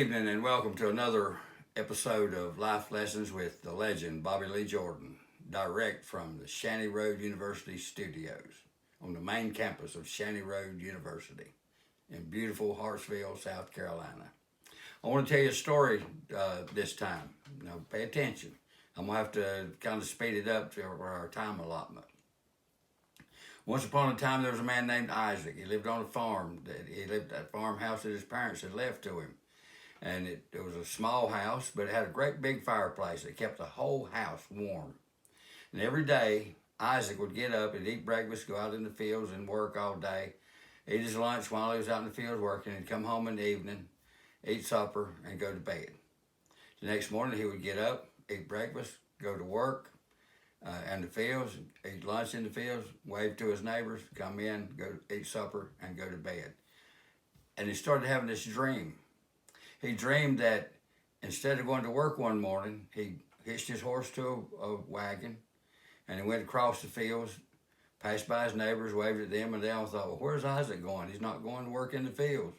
evening and welcome to another episode of Life Lessons with the legend Bobby Lee Jordan, direct from the Shanty Road University studios on the main campus of Shanty Road University in beautiful Hartsville, South Carolina. I want to tell you a story this time. Now, pay attention. I'm going to have to kind of speed it up for our time allotment. Once upon a time, there was a man named Isaac. He lived on a farm. He lived at a farmhouse that his parents had left to him. And it was a small house, but it had a great big fireplace that kept the whole house warm. And every day, Isaac would get up and eat breakfast, go out in the fields and work all day, eat his lunch while he was out in the fields working, and come home in the evening, eat supper, and go to bed. The next morning, he would get up, eat breakfast, go to work in the fields, eat lunch in the fields, wave to his neighbors, come in, go eat supper, and go to bed. And he started having this dream. He dreamed that instead of going to work one morning, he hitched his horse to a wagon and he went across the fields, passed by his neighbors, waved at them, and they all thought, well, where's Isaac going? He's not going to work in the fields.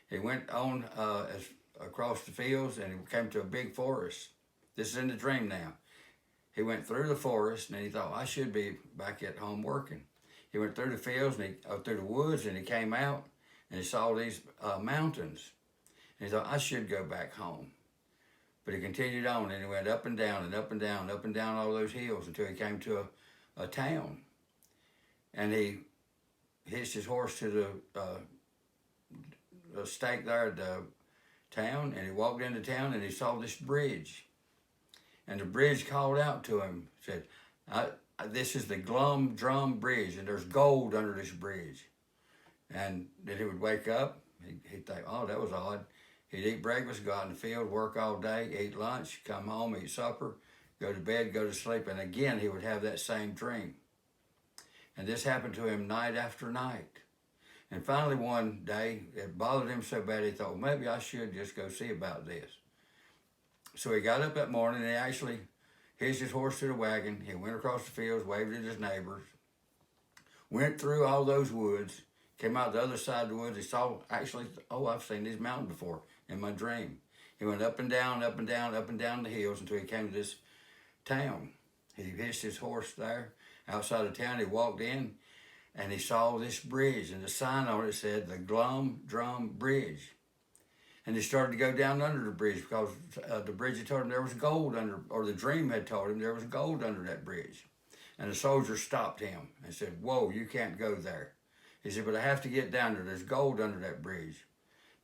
He went on across the fields and he came to a big forest. This is in the dream now. He went through the forest and he thought, I should be back at home working. He went through the fields and through the woods, and he came out and he saw these mountains. And he thought, I should go back home. But he continued on, and he went up and down and up and down, up and down all those hills until he came to a town. And he hitched his horse to the stake there at the town, and he walked into town and he saw this bridge. And the bridge called out to him, said, this is the Glum Drum Bridge, and there's gold under this bridge. And then he would wake up, he'd think, oh, that was odd. He'd eat breakfast, go out in the field, work all day, eat lunch, come home, eat supper, go to bed, go to sleep, and again he would have that same dream. And this happened to him night after night. And finally one day, it bothered him so bad he thought, well, maybe I should just go see about this. So he got up that morning and he actually hitched his horse to the wagon. He went across the fields, waved at his neighbors, went through all those woods, came out the other side of the woods. He saw, actually, oh, I've seen these mountains before in my dream. He went up and down, up and down, up and down the hills until he came to this town. He hitched his horse there outside of town. He walked in and he saw this bridge, and the sign on it said the Glum Drum Bridge. And he started to go down under the bridge because the bridge had told him there was gold under, or the dream had told him there was gold under that bridge. And the soldier stopped him and said, whoa, you can't go there. He said, but I have to get down there. There's gold under that bridge.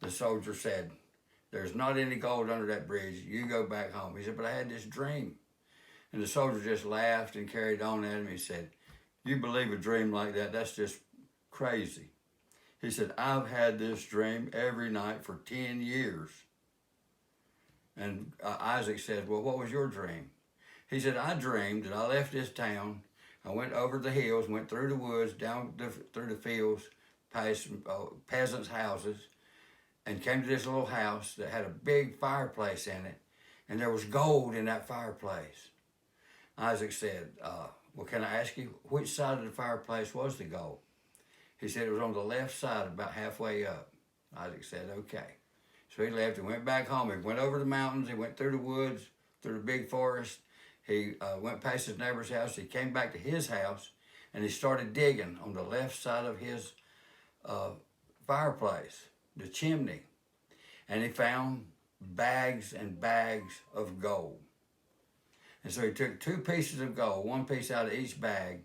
The soldier said, there's not any gold under that bridge. You go back home. He said, but I had this dream. And the soldier just laughed and carried on at him. He said, you believe a dream like that? That's just crazy. He said, I've had this dream every night for 10 years. And Isaac said, well, what was your dream? He said, I dreamed that I left this town. I went over the hills, went through the woods, down through the fields, past peasants' houses, and came to this little house that had a big fireplace in it, and there was gold in that fireplace. Isaac said, well, can I ask you, which side of the fireplace was the gold? He said it was on the left side, about halfway up. Isaac said, okay. So he left and went back home. He went over the mountains, he went through the woods, through the big forest. He went past his neighbor's house. He came back to his house, and he started digging on the left side of his fireplace, the chimney. And he found bags and bags of gold. And so he took 2 pieces of gold, 1 piece out of each bag,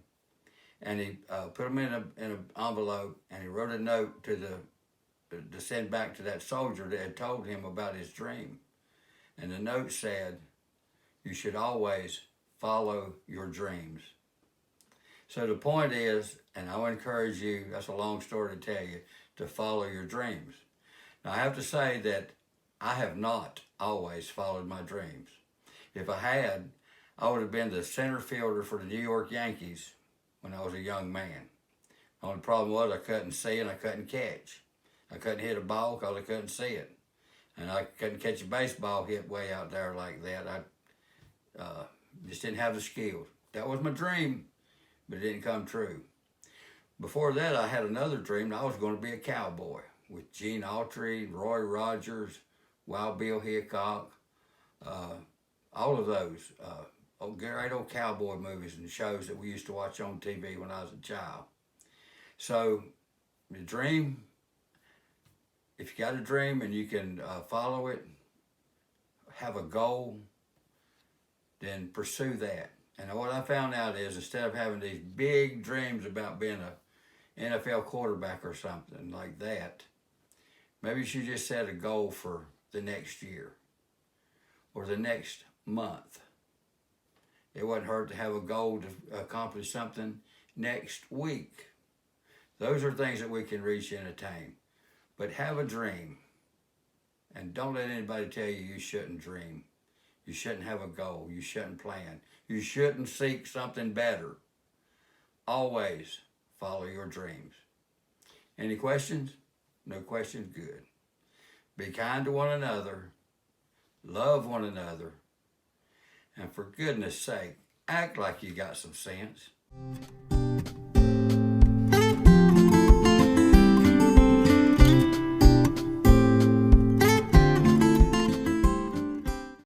and he put them in an envelope, and he wrote a note to send back to that soldier that had told him about his dream. And the note said, you should always follow your dreams. So the point is, and I'll encourage you, that's a long story to tell you, to follow your dreams. Now I have to say that I have not always followed my dreams. If I had, I would have been the center fielder for the New York Yankees when I was a young man. The only problem was I couldn't see and I couldn't catch. I couldn't hit a ball because I couldn't see it. And I couldn't catch a baseball hit way out there like that. I just didn't have the skills. That was my dream, but it didn't come true. Before that, I had another dream. I was going to be a cowboy with Gene Autry, Roy Rogers, Wild Bill Hickok, all of those. Great old cowboy movies and shows that we used to watch on TV when I was a child. So, the dream, if you got a dream and you can follow it, have a goal, then pursue that. And what I found out is instead of having these big dreams about being an NFL quarterback or something like that, maybe you should just set a goal for the next year or the next month. It wouldn't hurt to have a goal to accomplish something next week. Those are things that we can reach and attain. But have a dream. And don't let anybody tell you you shouldn't dream. You shouldn't have a goal. You shouldn't plan. You shouldn't seek something better. Always follow your dreams. Any questions? No questions? Good. Be kind to one another. Love one another. And for goodness sake, act like you got some sense.